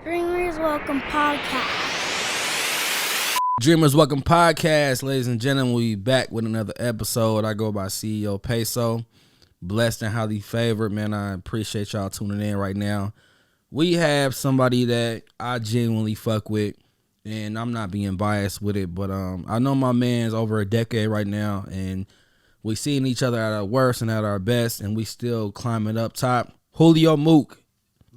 Dreamers Welcome Podcast. Dreamers Welcome Podcast, ladies and gentlemen. We back with another episode. I go by CEO PESO. Blessed and highly favored, man. I appreciate y'all tuning in right now. We have somebody that I genuinely fuck with, and I'm not being biased with it, but I know my man's over a decade right now, and we seen each other at our worst and at our best, and we still climbing up top. Julio Mook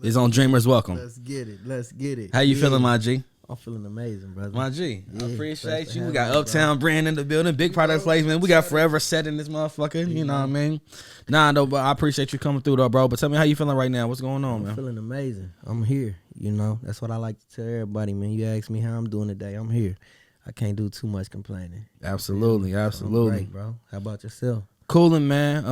is on Dreamers Welcome. Let's get it. How you feeling, my G? I'm feeling amazing, brother. My G, Yeah, I appreciate blessed to you. We have got you, Uptown Brand in the building, big product placement. We got Forever Set in this motherfucker. You know what I mean? Nah, no, but I appreciate you coming through, though, bro. But tell me how you feeling right now. What's going on, I'm man? feeling amazing. I'm here. You know, that's what I like to tell everybody, man. You ask me how I'm doing today, I'm here. I can't do too much complaining. Absolutely. I'm great, bro. How about yourself? Cooling, man.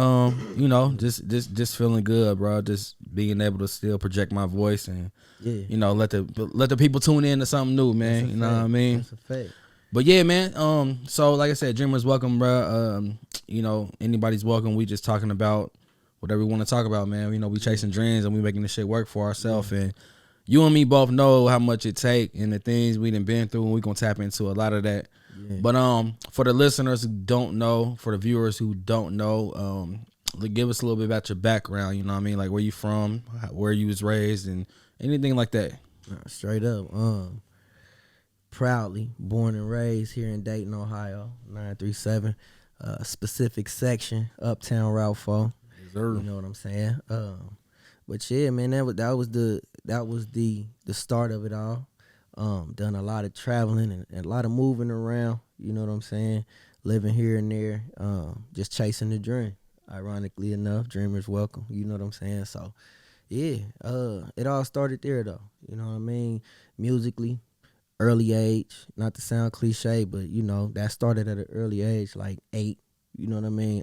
You know, just feeling good, bro. Just being able to still project my voice and you know, let the people tune in to something new, man. You know what I mean? That's a fact. But yeah, man. So like I said, Dreamers Welcome, bro. You know, anybody's welcome. We just talking about whatever we want to talk about, man. You know, we chasing dreams and we making this shit work for ourselves. And you and me both know how much it take and the things we done been through, and we gonna tap into a lot of that. Yeah. But for the listeners who don't know, for the viewers who don't know, give us a little bit about your background. You know what I mean? Like where you from, where you was raised, and anything like that. Straight up. Proudly born and raised here in Dayton, Ohio, 937. Specific section, Uptown Route 4. Yes, sir. You know what I'm saying? But yeah, man, that was the start of it all. Done a lot of traveling and a lot of moving around, you know what I'm saying? Living here and there, just chasing the dream. Ironically enough, dreamers welcome, you know what I'm saying? So, yeah, it all started there though, you know what I mean? Musically, early age, not to sound cliche, but you know, that started at an early age, like 8, you know what I mean?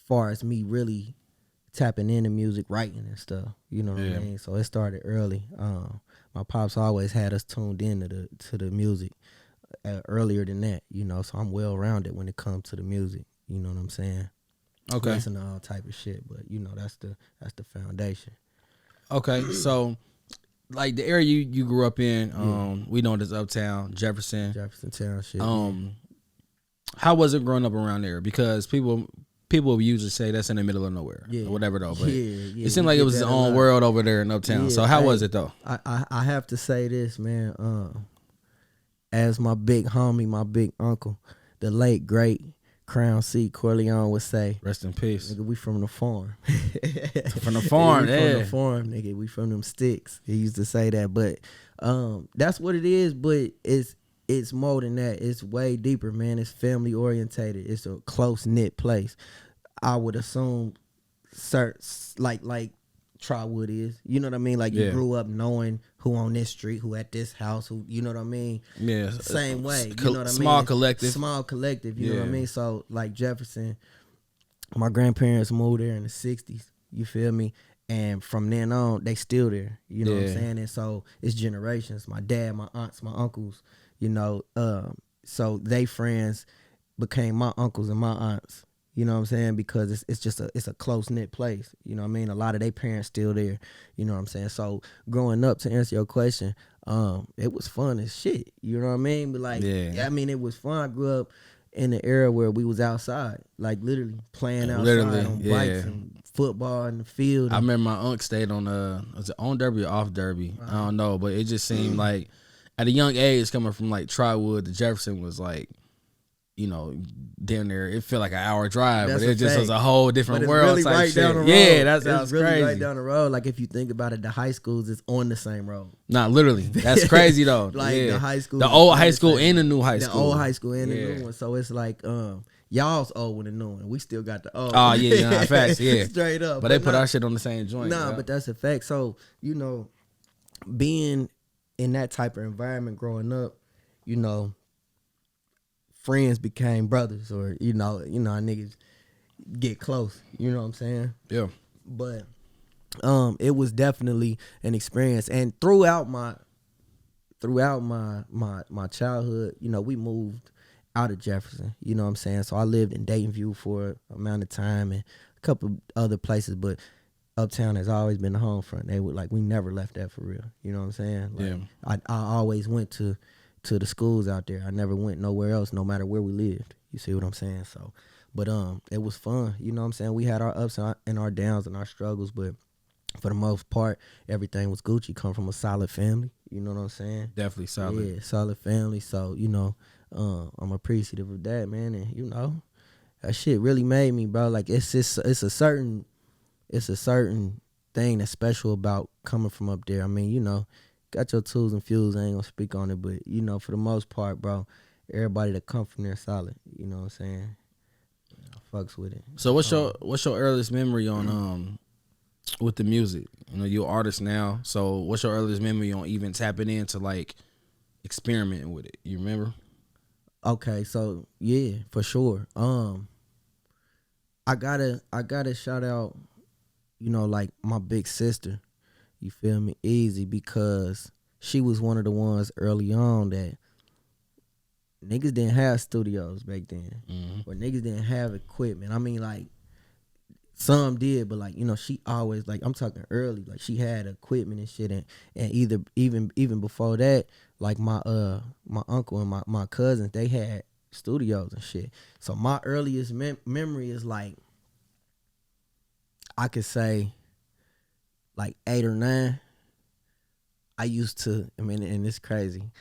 Far as me really tapping into music, writing and stuff, you know what I mean? So it started early. My pops always had us tuned in to the music earlier than that, you know, so I'm well-rounded when it comes to the music, you know what I'm saying? Okay. Listen to all type of shit, but, you know, that's the foundation. Okay, so, like, the area you grew up in, we know it as Uptown, Jefferson. Jefferson Township. How was it growing up around there? Because people usually say that's in the middle of nowhere or whatever, though. But it seemed like it was its own world over there in Uptown. Yeah, so how was it, though? I have to say this, man. As my big homie, my big uncle, the late, great Crown C. Corleone would say, rest in peace. Nigga, we from the farm. From the farm, we from the farm, nigga. We from them sticks. He used to say that. But that's what it is, but it's more than that. It's way deeper, man. It's family orientated. It's a close-knit place. I would assume like Trotwood is. You know what I mean? Like you grew up knowing who on this street, who at this house, who, you know what I mean? Yeah. Same way. You know what I mean? Small collective. Small collective, you know what I mean? So like Jefferson, my grandparents moved there in the 60s. You feel me? And from then on, they still there. You know what I'm saying? And so it's generations. My dad, my aunts, my uncles, you know, so they friends became my uncles and my aunts. You know what I'm saying? Because it's just a close-knit place. You know what I mean? A lot of their parents still there. You know what I'm saying? So growing up, to answer your question, it was fun as shit. You know what I mean? But like, I mean, it was fun. I grew up in the era where we was outside, like literally playing outside on bikes and football in the field. I remember my uncle stayed on was it on Derby or off Derby? I don't know, but it just seemed like at a young age coming from like Trotwood to Jefferson was like, you know, down there, it felt like an hour drive, but it just was a whole different world really type right shit. Down the road. Yeah, that sounds really crazy. Right down the road. Like if you think about it, the high schools is on the same road. Nah, literally, that's crazy though. Like the high school, the old high school and the new high school, the old high school and the new one. So it's like y'all's old one and new one. We still got the old. Oh yeah, nah, facts, yeah, straight up. But they put our shit on the same joint. Nah, but that's a fact. So you know, being in that type of environment growing up, you know, friends became brothers, or you know, niggas get close. You know what I'm saying? Yeah. But it was definitely an experience, and throughout my childhood, you know, we moved out of Jefferson. You know what I'm saying? So I lived in Dayton View for an amount of time and a couple other places, but Uptown has always been the home front. They would like we never left that for real. You know what I'm saying? Like, Yeah. I always went to the schools out there. I never went nowhere else, no matter where we lived. You see what I'm saying? So, but it was fun. You know what I'm saying? We had our ups and our downs and our struggles, but for the most part, everything was Gucci. Come from a solid family. You know what I'm saying? Definitely solid. Yeah, solid family. So, you know, I'm appreciative of that, man. And, you know, that shit really made me, bro. Like, it's a certain thing that's special about coming from up there. I mean, you know, got your tools and fuels. I ain't gonna speak on it, but, you know, for the most part, bro, everybody that come from there solid. You know what I'm saying? I fucks with it. So what's your earliest memory on with the music? You know, you're an artist now. So what's your earliest memory on even tapping into like experimenting with it? You remember? Okay, so yeah, for sure. I gotta shout out, you know, like my big sister. You feel me? Easy, because she was one of the ones early on that niggas didn't have studios back then, or niggas didn't have equipment. I mean, like, some did, but like, you know, she always, like, I'm talking early, like she had equipment and shit, and either even before that, like my uncle and my cousins, they had studios and shit. So my earliest memory is like, I could say like 8 or 9. I used to, I mean, and it's crazy.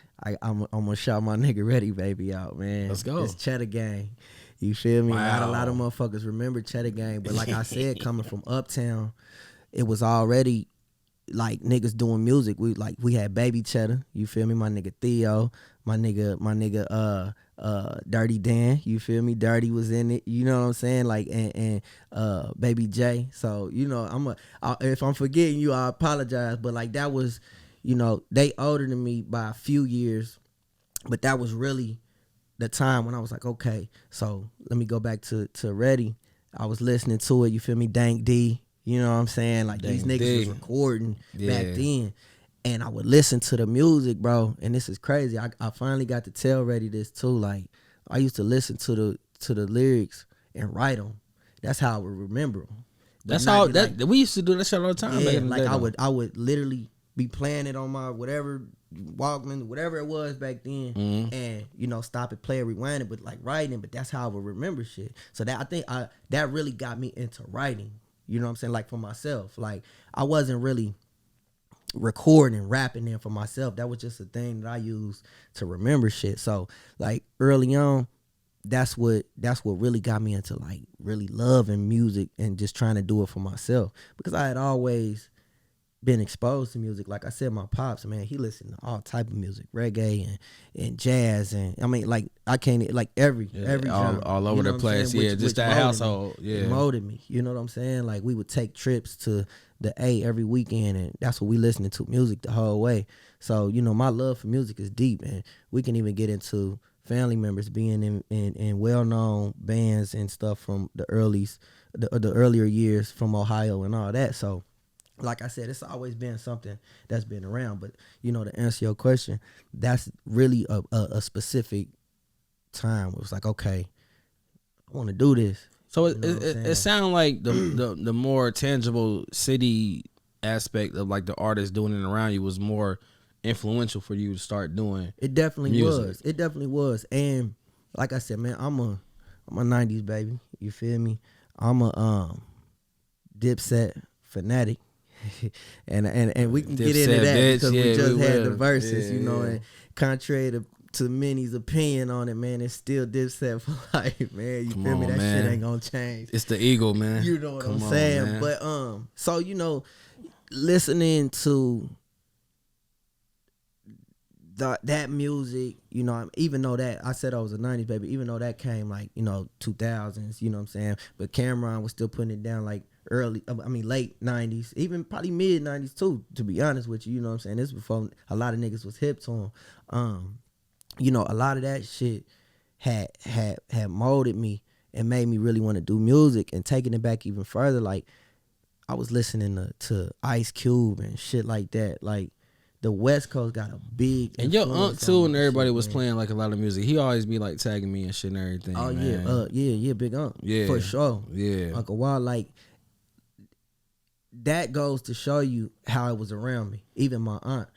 I'm gonna shout my nigga Ready Baby out, man. Let's go. It's Cheddar Gang. You feel me? Wow. Not a lot of motherfuckers remember Cheddar Gang, but like I said, coming from Uptown, it was already like niggas doing music. We had Baby Cheddar. You feel me? My nigga Theo, my nigga Dirty Dan. You feel me? Dirty was in it. You know what I'm saying? Like and Baby J. So, you know, if I'm forgetting you, I apologize. But like, that was, you know, they older than me by a few years, but that was really the time when I was like, okay, so let me go back to Ready. I was listening to it, you feel me? Dank D, you know what I'm saying? Like, these niggas was recording back then, and I would listen to the music, bro, and this is crazy. I finally got to tell Ready this too. Like, I used to listen to the lyrics and write them. That's how I would remember them. That's how we used to do that shit all the time. Yeah, like I would literally be playing it on my whatever Walkman, whatever it was back then, and, you know, stop it, play it, rewind it, but like writing. But that's how I would remember shit. So that, I think that really got me into writing. You know what I'm saying? Like, for myself, like, I wasn't really recording, rapping in for myself. That was just a thing that I used to remember shit. So like, early on, that's what really got me into like really loving music and just trying to do it for myself, because I had always been exposed to music. Like I said, my pops, man, he listened to all type of music, reggae and jazz, and I mean, like, I can't, like, every genre, all over the place. Yeah, just that household. Yeah, it molded me. You know what I'm saying? Like, we would take trips to the A every weekend, and that's what we listening to, music the whole way. So, you know, my love for music is deep, and we can even get into family members being in well-known bands and stuff from the earlier years from Ohio and all that. So, like I said, it's always been something that's been around. But, you know, to answer your question, that's really a specific time where it's like, okay, I want to do this. So it sounds like the more tangible city aspect of like the artist doing it around you was more influential for you to start doing. It definitely music. was. It definitely was. And like I said, man, I'm a 90s baby. You feel me? I'm a Dipset fanatic. and we can get into that because we just had the verses, you know, and contrary to many's opinion on it, man, it's still Dipset for life, man. You feel me? That shit ain't gonna change. It's the eagle, man. You know what I'm saying? Man. But so, you know, listening to that music, you know, even though that I said I was a 90s baby, even though that came like, you know, 2000s, you know what I'm saying? But Cameron was still putting it down like late 90s, even probably mid 90s too, to be honest with you. You know what I'm saying? This was before a lot of niggas was hip to him. You know, a lot of that shit had molded me and made me really want to do music. And taking it back even further, like, I was listening to Ice Cube and shit like that. Like, the West Coast got a big and your aunt too, and everybody was playing like a lot of music. He always be like tagging me and shit and everything. Oh, man. yeah, big aunt, yeah, for sure, yeah, Uncle Wild. Like, that goes to show you how it was around me. Even my aunt.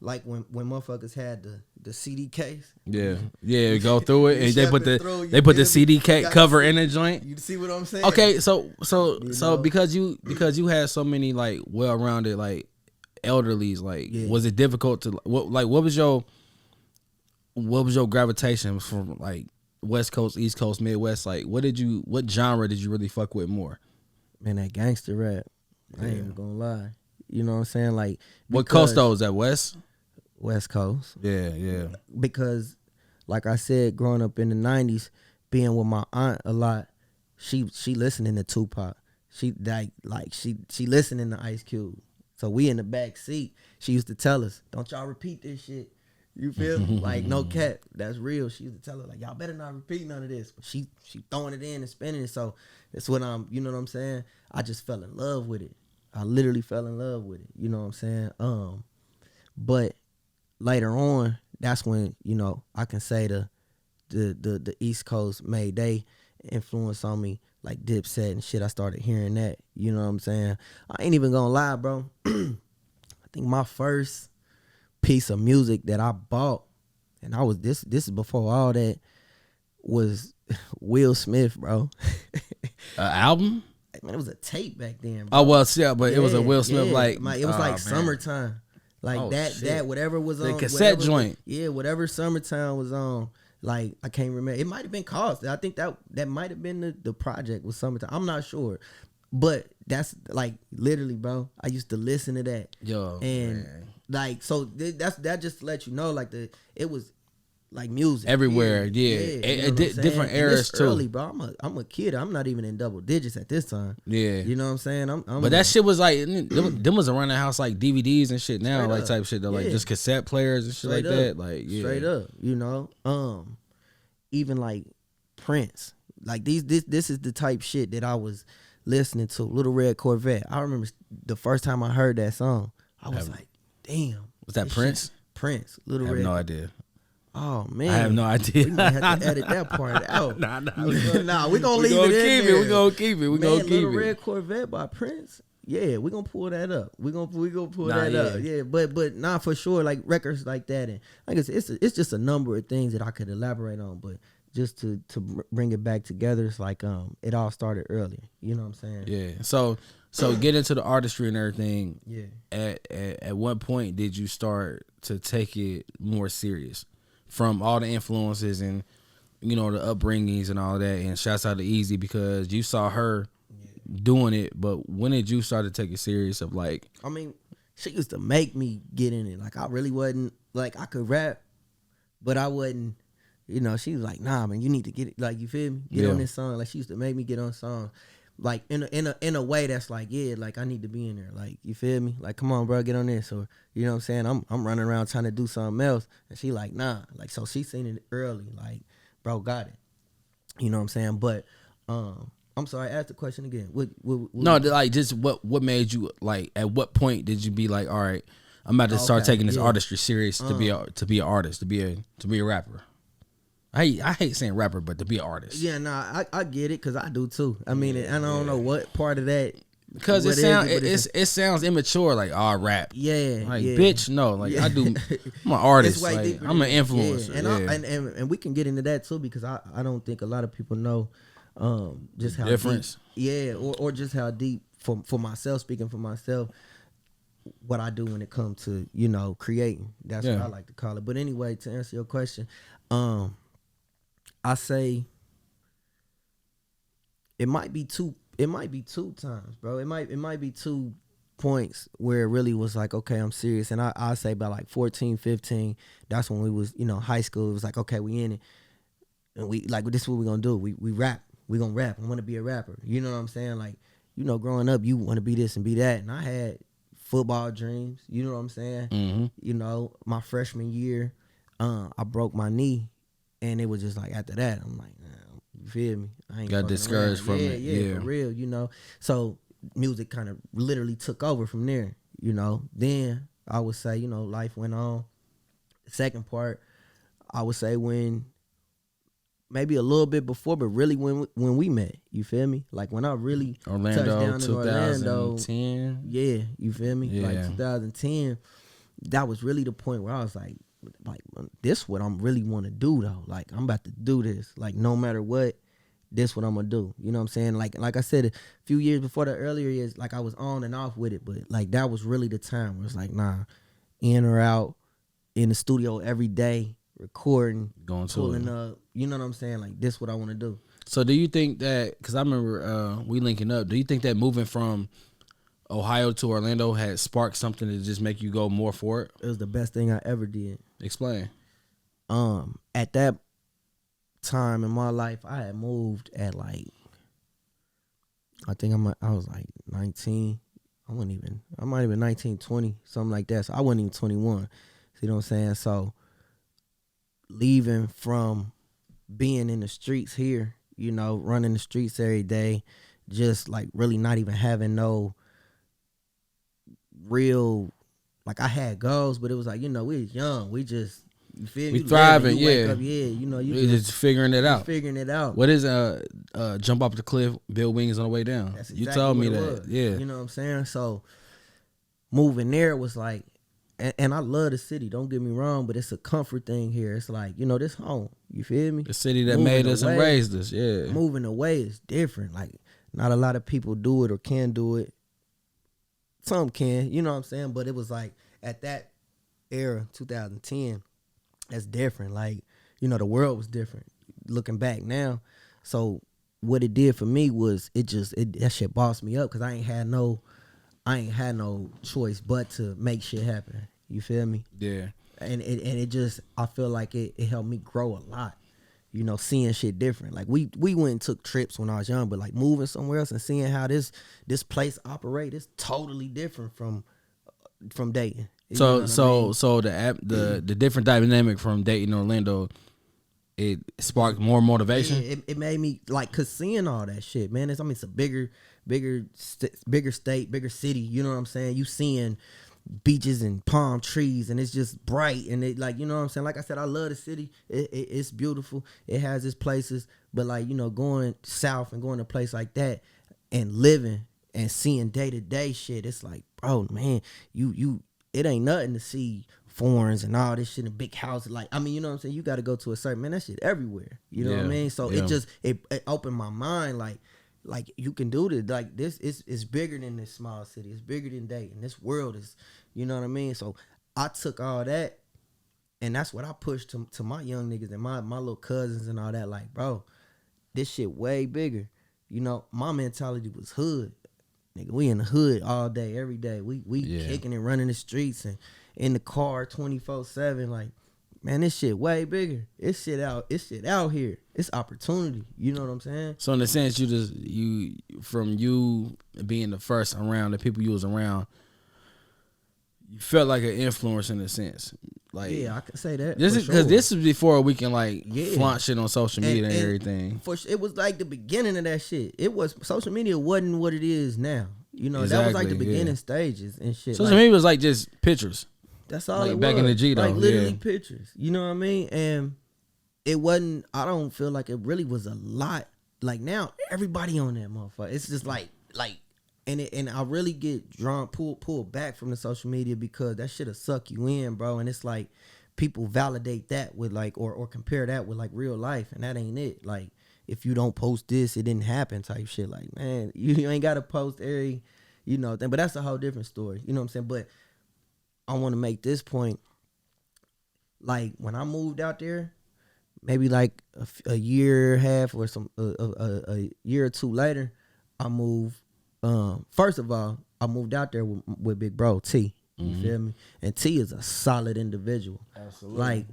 Like when motherfuckers had the CD case. Yeah, go through it, and they put the feel me? CD cover in the joint. You see what I'm saying? Okay, so know? because you had so many like well-rounded like elderlies, like was it difficult to what was your gravitation from like West Coast, East Coast, Midwest? Like what genre did you really fuck with more? Man, that gangster rap. I ain't even gonna lie. You know what I'm saying? Like what coast though? Is that West Coast? Yeah. Because like I said, growing up in the 90s, being with my aunt a lot, she listening to Tupac. She listening to Ice Cube. So we in the back seat. She used to tell us, "Don't y'all repeat this shit." You feel me? Like no cap, that's real. She used to tell her like, "Y'all better not repeat none of this." But she throwing it in and spinning it. So that's what you know what I'm saying? I just fell in love with it. I literally fell in love with it. You know what I'm saying? But later on, that's when, you know, I can say the East Coast made they influence on me, like Dipset and shit. I started hearing that. You know what I'm saying? I ain't even gonna lie, bro. I think my first piece of music that I bought, and I was this is before all that, was Will Smith, bro. Album? Man, it was a tape back then, bro. Oh well, yeah, but it was a Will Smith it was like summertime, like that whatever was on the cassette joint. Whatever summertime was on. Like I can't remember. It might have been called. I think that might have been the project was summertime. I'm not sure, but that's like literally, bro. I used to listen to that. Yo, and man. Like so that just to let you know, like it was like music everywhere. Different eras too. Early, bro. I'm a kid. I'm not even in double digits at this time. Yeah, you know what I'm saying. But that shit was like them was around the house like DVDs and shit now, like type shit though, like just cassette players and shit like that. Like straight up, you know. Even like Prince, like this is the type shit that I was listening to. Little Red Corvette. I remember the first time I heard that song, I was like, damn. Was that Prince? Shit, Prince. Little Red. I have no idea. Oh man, I have no idea. We might have to edit that part out. Nah, we gonna leave it in there. We gonna keep it. We gonna keep Little it. Red Corvette by Prince. Yeah, we gonna pull that up. We gonna pull that up. Yeah, but not for sure. Like records like that, and like it's just a number of things that I could elaborate on. But just to bring it back together, it's like it all started earlier. You know what I'm saying? Yeah. So get into the artistry and everything. Yeah. At what point did you start to take it more serious? From all the influences and, you know, the upbringings and all that. And shouts out to Easy because you saw her doing it. But when did you start to take it serious of like? I mean, she used to make me get in it. Like I really wasn't, like I could rap, but I wasn't, you know, she was like, nah, man, you need to get it. Like, you feel me? Get on this song. Like she used to make me get on songs. Like in a way that's like, yeah, like I need to be in there. Like, you feel me? Like, come on, bro, get on this. Or, you know what I'm saying? I'm running around trying to do something else. And she like, nah. Like, so she seen it early. Like, bro, got it. You know what I'm saying? But I'm sorry, ask the question again. What no, like just what made you like at what point did you be like, all right, I'm about to start taking this artistry serious to be an artist, to be a rapper. I hate saying rapper, but to be an artist. Yeah, nah, I get it because I do too. I mean, and I don't know what part of that. Because it sounds immature, like rap. Yeah, like bitch, no, like I do. I'm an artist. Like, I'm an influencer. Yeah. And we can get into that too because I don't think a lot of people know just how difference. Deep, or just how deep for myself, speaking for myself, what I do when it comes to, you know, creating. That's what I like to call it. But anyway, to answer your question, I say it might be two times, bro. It might be 2 points where it really was like, okay, I'm serious. And I say about like 14, 15, that's when we was, you know, high school. It was like, okay, we in it. And we like, this is what we gonna do. We rap. We gonna rap. I wanna be a rapper. You know what I'm saying? Like, you know, growing up, you wanna be this and be that. And I had football dreams. You know what I'm saying? Mm-hmm. You know, my freshman year, I broke my knee. And it was just like, after that, I'm like, nah, you feel me? I ain't got discouraged from it. Yeah, for real, you know. So music kind of literally took over from there, you know. Then I would say, you know, life went on. The second part, I would say when maybe a little bit before, but really when we met, you feel me? Like when I really touched down in Orlando, 2010. yeah, you feel me? Yeah. Like 2010, that was really the point where I was like this what I'm really want to do though. Like I'm about to do this. Like no matter what, this what I'm gonna do. You know what I'm saying? Like I said, a few years before the earlier years, like I was on and off with it, but like that was really the time where it's like, nah, in or out, in the studio every day, recording, pulling up. You know what I'm saying? Like this what I want to do. So do you think that, because I remember we linking up, do you think that moving from Ohio to Orlando had sparked something to just make you go more for it? It was the best thing I ever did. Explain. At that time in my life, I had moved at like, I think I was like 19. I might have been 19, 20, something like that. So I wasn't even 21. See what I'm saying? So leaving from being in the streets here, you know, running the streets every day, just like really not even having no real, like I had goals, but it was like, you know, we was young. We just, you feel me? We thriving, you yeah. wake up, yeah, you know, you just figuring it out. Figuring it out. What is jump off the cliff, build wings on the way down? That's You exactly told me what it that. was. Yeah. You know what I'm saying? So moving there was like, and I love the city, don't get me wrong, but it's a comfort thing here. It's like, you know, this home. You feel me? The city that Moving made us away, and raised us, yeah. Moving away is different. Like, not a lot of people do it or can do it. Some can, you know what I'm saying? But it was like, at that era, 2010, that's different. Like, you know, the world was different. Looking back now. So, what it did for me was, that shit bossed me up because I ain't had no choice but to make shit happen. You feel me? Yeah. And it just, I feel like it helped me grow a lot. You know, seeing shit different. Like we went and took trips when I was young, but like moving somewhere else and seeing how this place operate is totally different from dating. So the different dynamic from dating Orlando, it sparked more motivation. Yeah, it made me like, cause seeing all that shit, man. It's a bigger state, bigger city. You know what I'm saying? You seeing beaches and palm trees, and it's just bright, and it, like, you know what I'm saying? Like I said, I love the city. It's beautiful. It has its places, but like, you know, going south and going to a place like that and living and seeing day to day shit, it's like, bro, man, it ain't nothing to see foreigns and all this shit in big houses. Like, I mean, you know what I'm saying? You got to go to a certain, man, that shit everywhere. You know what I mean? So it opened my mind, like you can do this. Like this is bigger than this small city. It's bigger than Dayton. This world is, you know what I mean? So I took all that, and that's what I pushed to my young niggas and my little cousins and all that. Like, bro, this shit way bigger. You know, my mentality was hood. Nigga, we in the hood all day, every day. We kicking and running the streets and in the car 24/7. Like, man, this shit way bigger. It's shit out here. It's opportunity. You know what I'm saying? So in a sense, you being the first around, the people you was around, you felt like an influence in a sense. Like, yeah, I can say that. This is because this is before we can like flaunt shit on social media and everything. It was like the beginning of that shit. It was, social media wasn't what it is now. You know, that was like the beginning stages and shit. Social media was like just pictures. That's all like it was. Back in the G though. Like literally pictures. You know what I mean? And it wasn't, I don't feel like it really was a lot. Like now, everybody on that motherfucker. It's just like and I really get pulled back from the social media because that shit'll suck you in, bro. And it's like people validate that with like or compare that with like real life, and that ain't it. Like, if you don't post this, it didn't happen type shit. Like, man, you ain't gotta post every, you know, thing. But that's a whole different story. You know what I'm saying? But I want to make this point. Like, when I moved out there, maybe like a year and a half or a year or two later, I moved. First of all, I moved out there with big bro T. You feel me? And T is a solid individual. Absolutely.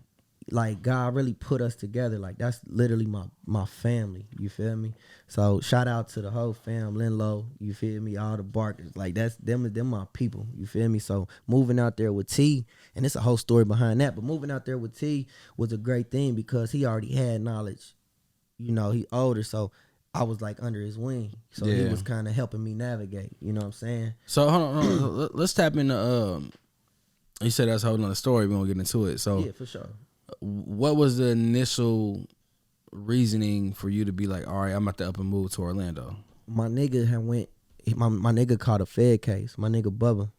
Like God really put us together. Like, that's literally my family. You feel me? So shout out to the whole fam, Linlow. You feel me? All the Barkers. Like, that's them my people. You feel me? So moving out there with T, and it's a whole story behind that. But moving out there with T was a great thing because he already had knowledge. You know, he older, so I was like under his wing. So he was kind of helping me navigate. You know what I'm saying? So hold on. Let's tap into. You said that's a whole nother story. We're gonna get into it. So yeah, for sure. What was the initial reasoning for you to be like, all right, I'm about to up and move to Orlando? My nigga had went. My nigga caught a Fed case. My nigga Bubba.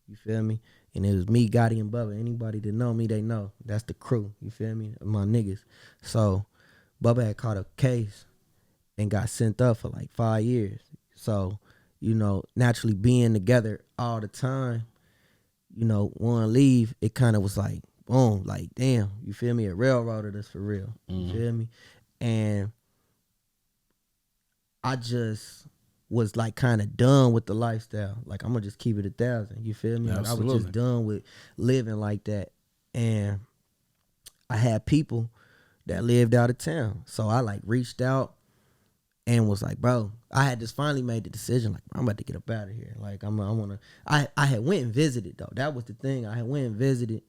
You feel me? And it was me, Gotti, and Bubba. Anybody that know me, they know. That's the crew. You feel me? My niggas. So Bubba had caught a case and got sent up for like 5 years. So, you know, naturally being together all the time, you know, one leave, it kind of was like, boom, like, damn, you feel me? It railroaded us for real. You feel me? And I just was like kind of done with the lifestyle. Like, I'm gonna just keep it 1,000. You feel me? Like, I was just done with living like that. And I had people that lived out of town. So I like reached out and was like, bro, I had just finally made the decision, like, I'm about to get up out of here. Like, I had went and visited though. That was the thing. I had went and visited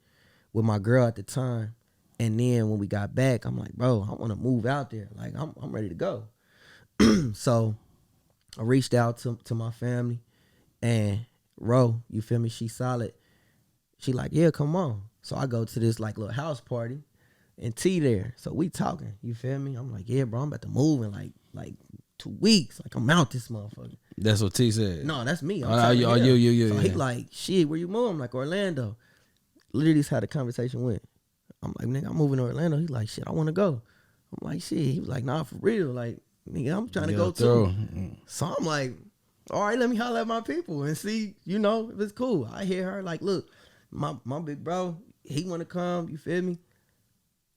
with my girl at the time. And then when we got back, I'm like, bro, I want to move out there. Like, I'm ready to go. So I reached out to my family, and Ro, you feel me? She solid. She like, yeah, come on. So I go to this like little house party, and T there. So we talking. You feel me? I'm like, yeah, bro, I'm about to move in like 2 weeks. Like, I'm out this motherfucker. That's what T said. No, that's me. You. So he like, shit, where you moving? I'm like, Orlando. Literally just had a conversation with. I'm like, nigga, I'm moving to Orlando. He's like, shit, I want to go. I'm like, shit. He was like, nah, for real. Like, nigga, I'm trying to go too. So I'm like, all right, let me holler at my people and see, you know, if it's cool. I hear her like, look, my big bro, he want to come. You feel me?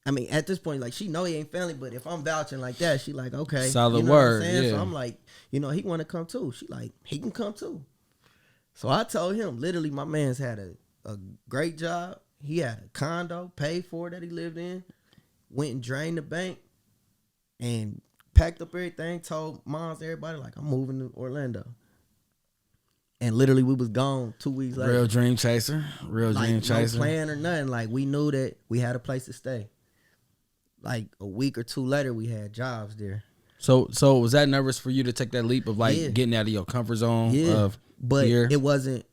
I mean, at this point, like, she know he ain't family, but if I'm vouching like that, she like, okay. Solid you know word, what I'm saying? yeah. So I'm like, you know, he want to come too. She like, he can come too. So I told him, literally, my man's had a great job. He had a condo, paid for it that he lived in, went and drained the bank, and packed up everything, told moms, everybody, like, I'm moving to Orlando. And literally, we was gone 2 weeks later. Real dream chaser. No plan or nothing. Like, we knew that we had a place to stay. Like, a week or two later, we had jobs there. So was that nervous for you to take that leap of like getting out of your comfort zone? Yeah, but here? It wasn't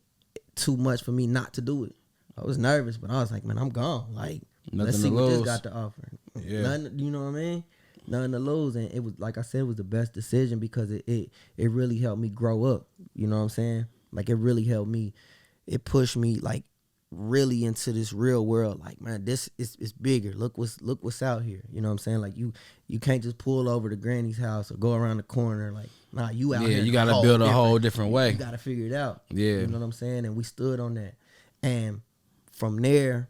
too much for me not to do it. I was nervous, but I was like, man, I'm gone. Like, let's see what this got to offer. Yeah. Nothing, you know what I mean? Nothing to lose. And it was, like I said, it was the best decision because it really helped me grow up. You know what I'm saying? Like, it really helped me. It pushed me, like, really into this real world. Like, man, this is bigger. Look what's out here. You know what I'm saying? Like, you can't just pull over to Granny's house or go around the corner. Like, nah, you out here. Yeah, you got to build a whole different way. You got to figure it out. Yeah. You know what I'm saying? And we stood on that. And from there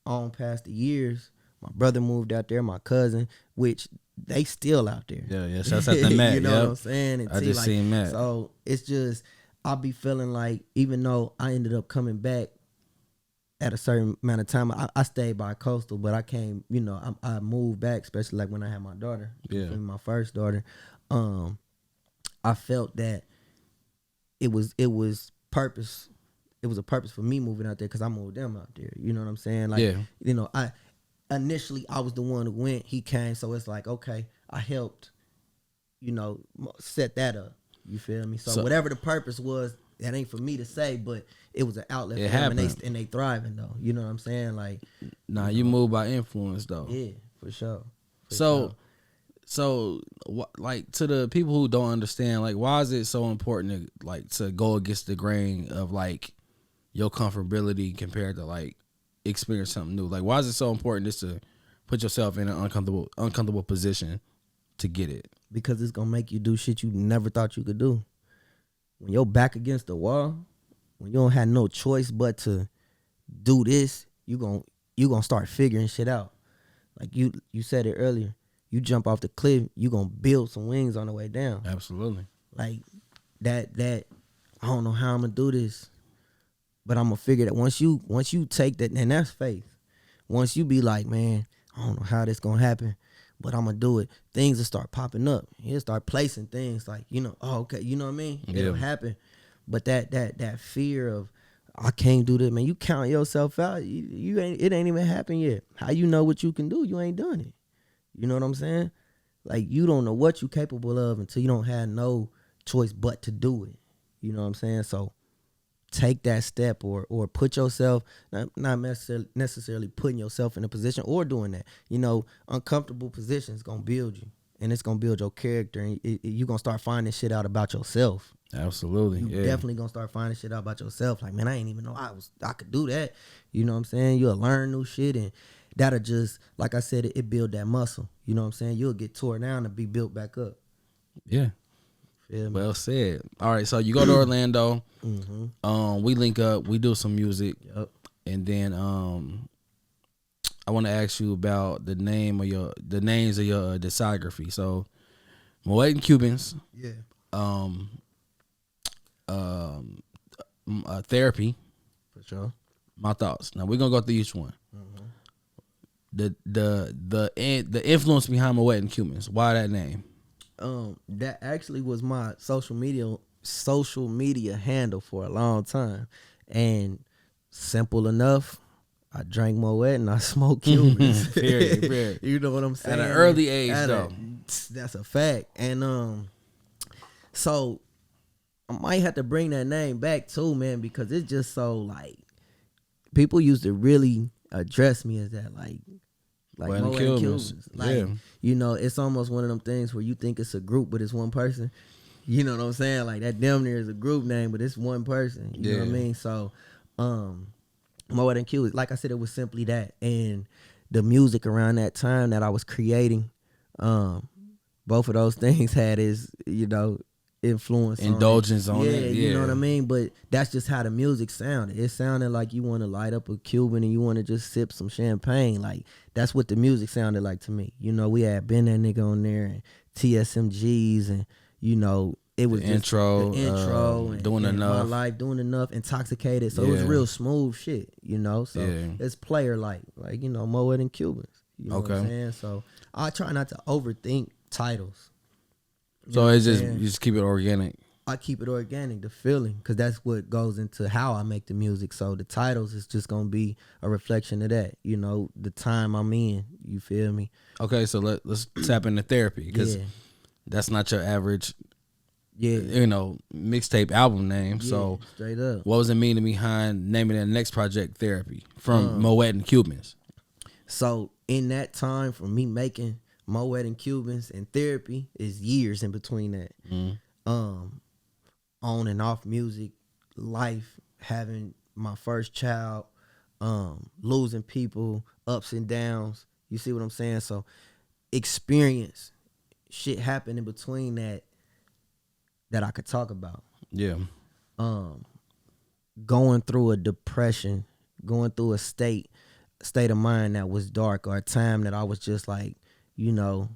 on past the years, my brother moved out there, my cousin, which they still out there. Yeah, shouts out to Matt. You know what I'm saying? And I just like, seen Matt. So it's just, I'll be feeling like, even though I ended up coming back at a certain amount of time, I stayed by Coastal, but I came, you know, I moved back, especially like when I had my daughter, my first daughter. I felt that it was purpose. It was a purpose for me moving out there because I moved them out there. You know what I'm saying? Like, you know, I was the one who went. He came, so it's like, okay, I helped, you know, set that up. You feel me? So whatever the purpose was, that ain't for me to say, but it was an outlet for them, and they thriving though. You know what I'm saying? Like, you move by influence though. Yeah, for sure. So, like, to the people who don't understand, like, why is it so important to, like, to go against the grain of, like, your comfortability compared to, like, experience something new? Like, why is it so important just to put yourself in an uncomfortable position to get it? Because it's gonna make you do shit you never thought you could do. When you're back against the wall, when you don't have no choice but to do this, you gonna start figuring shit out. Like you said it earlier. You jump off the cliff, you gonna build some wings on the way down. Absolutely. Like that I don't know how I'm gonna do this, but I'm gonna figure that once you take that, and that's faith. Once you be like, man, I don't know how this gonna happen, but I'm gonna do it, things will start popping up. You'll start placing things like, you know, oh, okay, you know what I mean? It'll happen. But that fear of, I can't do this, man, you count yourself out. It ain't even happened yet. How you know what you can do? You ain't done it. You know what I'm saying? Like, you don't know what you're capable of until you don't have no choice but to do it. You know what I'm saying? So take that step or put yourself, not necessarily putting yourself in a position or doing that. You know, uncomfortable positions gonna build you, and it's gonna build your character, and you gonna start finding shit out about yourself. Absolutely. You definitely gonna start finding shit out about yourself. Like, man, I ain't even know I could do that. You know what I'm saying? You'll learn new shit, and that'll just, like I said, it build that muscle. You know what I'm saying? You'll get torn down and be built back up. Yeah. Feel me? Well said. All right, so you go to Orlando. We link up. We do some music. Yep. And then I want to ask you about the names of your discography. So, Moet and Cubans. Yeah. Therapy. For sure. My thoughts. Now we're gonna go through each one. The influence behind Moet and Cubans. Why that name? That actually was my social media handle for a long time, and simple enough, I drank Moet and I smoked Cubans. Period. You know what I'm saying? At an early age, though. That's a fact. And so I might have to bring that name back too, man, because it's just so like people used to really address me as that, like Moet and Cubans. Like, yeah. you know, it's almost one of them things where you think it's a group, but it's one person. You know what I'm saying? Like, that damn near is a group name, but it's one person. You know what I mean? So, Moet and Cubans, like I said, it was simply that. And the music around that time that I was creating, both of those things had his, you know, influence, indulgence on it. Yeah, you know what I mean? But that's just how the music sounded. It sounded like you want to light up a Cuban and you want to just sip some champagne. Like, that's what the music sounded like to me. You know, we had Ben That Nigga on there and TSMGs, and you know, it was the intro and Doing and Enough. My Life, Doing Enough, Intoxicated. So it was real smooth shit, you know. So it's player like you know, Moet and Cubans. You know what I'm saying? So I try not to overthink titles. So it's just you just keep it organic. I keep it organic, the feeling, because that's what goes into how I make the music. So the titles is just gonna be a reflection of that, you know, the time I'm in. You feel me? Okay, so let's tap into Therapy, because that's not your average, you know, mixtape album name. So straight up, what was the meaning behind naming the next project Therapy from Moet and Cubans? So in that time, for me making Moet and Cubans and Therapy is years in between that. On and off music, life, having my first child, losing people, ups and downs. You see what I'm saying? So experience, shit happened in between that I could talk about. Yeah. Going through a depression, going through a state of mind that was dark, or a time that I was just like, you know,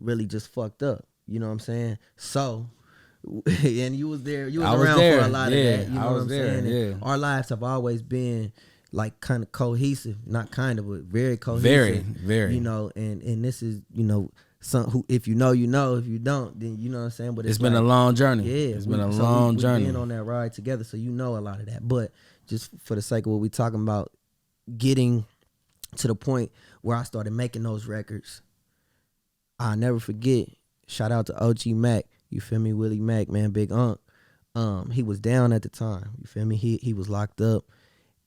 really just fucked up. You know what I'm saying? So, and you was there, you was around for a lot of that. You know what I'm saying? And our lives have always been like kind of cohesive, not kind of, but very cohesive. Very. You know, and this is, you know, some if you know, you know. If you don't, then you know what I'm saying. But it's been a long journey. Yeah, it's been a long journey. We've been on that ride together, so you know a lot of that. But just for the sake of what we talking about, getting to the point where I started making those records, I'll never forget. Shout out to OG Mac. You feel me? Willie Mac, man, Big Unk. He was down at the time. You feel me? He was locked up,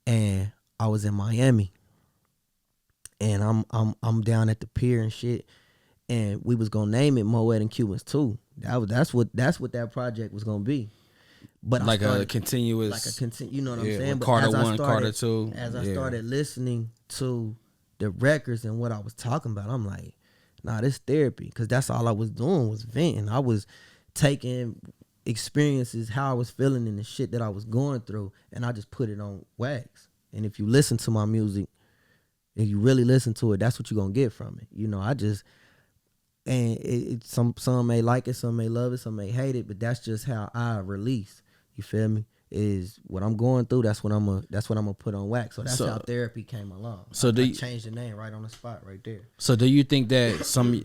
and I was in Miami, and I'm down at the pier and shit, and we was gonna name it Moet and Cubans too. That's what that project was gonna be. But like a continuous, you know what I'm saying? But Carter 1, Carter 2. As I started listening to the records and what I was talking about, I'm like, nah, this Therapy, because that's all I was doing was venting. I was taking experiences, how I was feeling, and the shit that I was going through, and I just put it on wax. And if you listen to my music, if you really listen to it, that's what you're gonna get from it. You know, some may like it, some may love it, some may hate it, but that's just how I release. You feel me? Is what I'm going through. That's what I'm gonna put on wax. So that's how Therapy came along. So I changed the name right on the spot right there. So do you think that some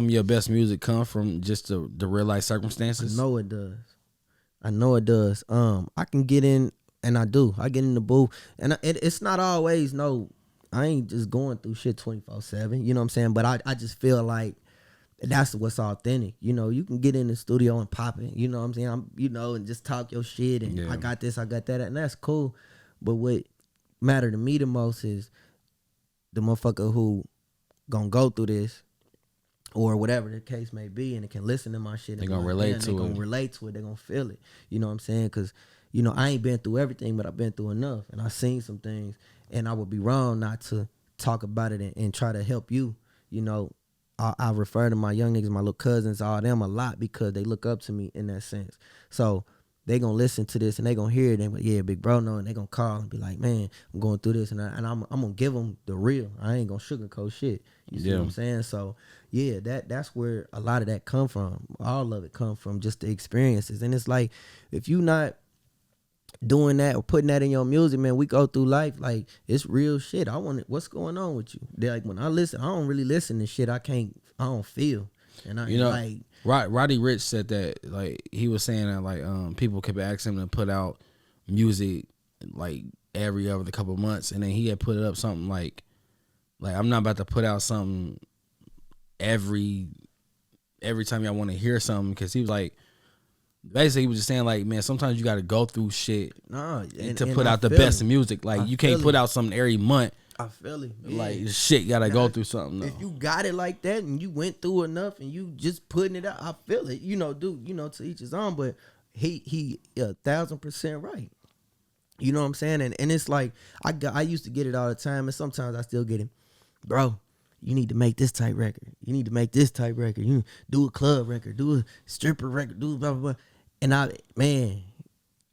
of your best music come from just the real life circumstances? I know it does. I can get in, and I do. I get in the booth, and it's not always I ain't just going through shit 24/7. You know what I'm saying? But I just feel like that's what's authentic. You know, you can get in the studio and pop it. You know what I'm saying? And just talk your shit and I got this, I got that, and that's cool. But what matter to me the most is the motherfucker who gonna go through this or whatever the case may be, and it can listen to my shit. They gonna relate to it. They gonna relate to it. They gonna feel it. You know what I'm saying? Because I ain't been through everything, but I've been through enough, and I've seen some things, and I would be wrong not to talk about it and try to help you. I refer to my young niggas, my little cousins, all them a lot because they look up to me in that sense. So they gonna listen to this and they gonna hear it. They like, yeah, big bro, no, and they gonna call and be like, man, I'm going through this, and I'm gonna give them the real. I ain't gonna sugarcoat shit. You see what I'm saying? So yeah, that's where a lot of that come from. All of it come from just the experiences, and it's like if you not doing that or putting that in your music, man, we go through life like it's real shit. What's going on with you? They're like, when I listen, I don't really listen to shit I don't feel. And Roddy Ricch said that, like, he was saying that, like, people kept asking him to put out music like every other couple of months, and then he had put up something like I'm not about to put out something every time y'all want to hear something, because he was like, basically, he was just saying, like, man, sometimes you got to go through shit to put out the best music. Like, you can't put out something every month. I feel it. Yeah. Like, shit got to go through something. If you got it like that and you went through enough and you just putting it out, I feel it. To each his own. But he 1,000% right. You know what I'm saying? And it's like, I used to get it all the time, and sometimes I still get it. Bro, you need to make this type record. You need to make this type record. You do a club record, do a stripper record, do blah, blah, blah. And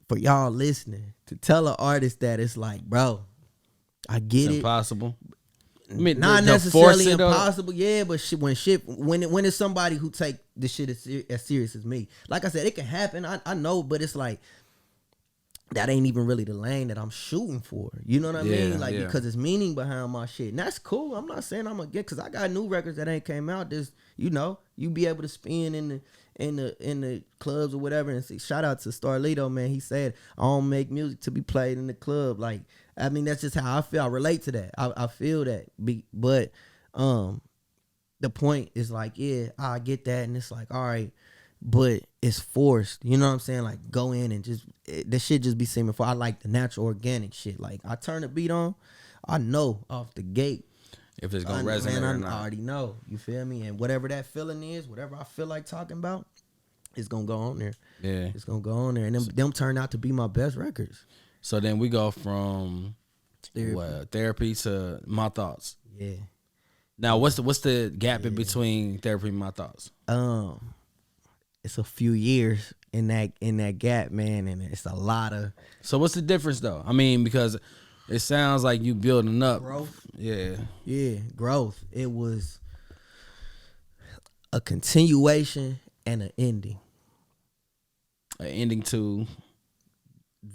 for y'all listening, to tell an artist that, it's like, bro, I get it's it. Impossible. I mean, not necessarily impossible, yeah, but when it's somebody who take the shit as serious as me. Like I said, it can happen. I know, but it's like, that ain't even really the lane that I'm shooting for. You know what I mean? Like, because it's meaning behind my shit. And that's cool. I'm not saying I'm against, because I got new records that ain't came out. Just, you be able to spin in the clubs or whatever. And see, shout out to Starlito, man. He said, I don't make music to be played in the club. Like, I mean, that's just how I feel. I relate to that. I feel that. But the point is like, yeah, I get that. And it's like, all right, but it's forced. You know what I'm saying? Like, go in and the shit just be seeming for. I like the natural, organic shit. Like, I turn the beat on, I know off the gate if it's gonna resonate or not. I already know. You feel me? And whatever that feeling is, whatever I feel like talking about, it's gonna go on there. Yeah, it's gonna go on there, and them turn out to be my best records. So then we go from therapy to My Thoughts. Yeah. Now, what's the gap in between therapy and My Thoughts? It's a few years in that gap, man, and it's a lot of. So what's the difference though? I mean, because it sounds like you building up growth. Yeah, growth. It was a continuation and an ending. An ending to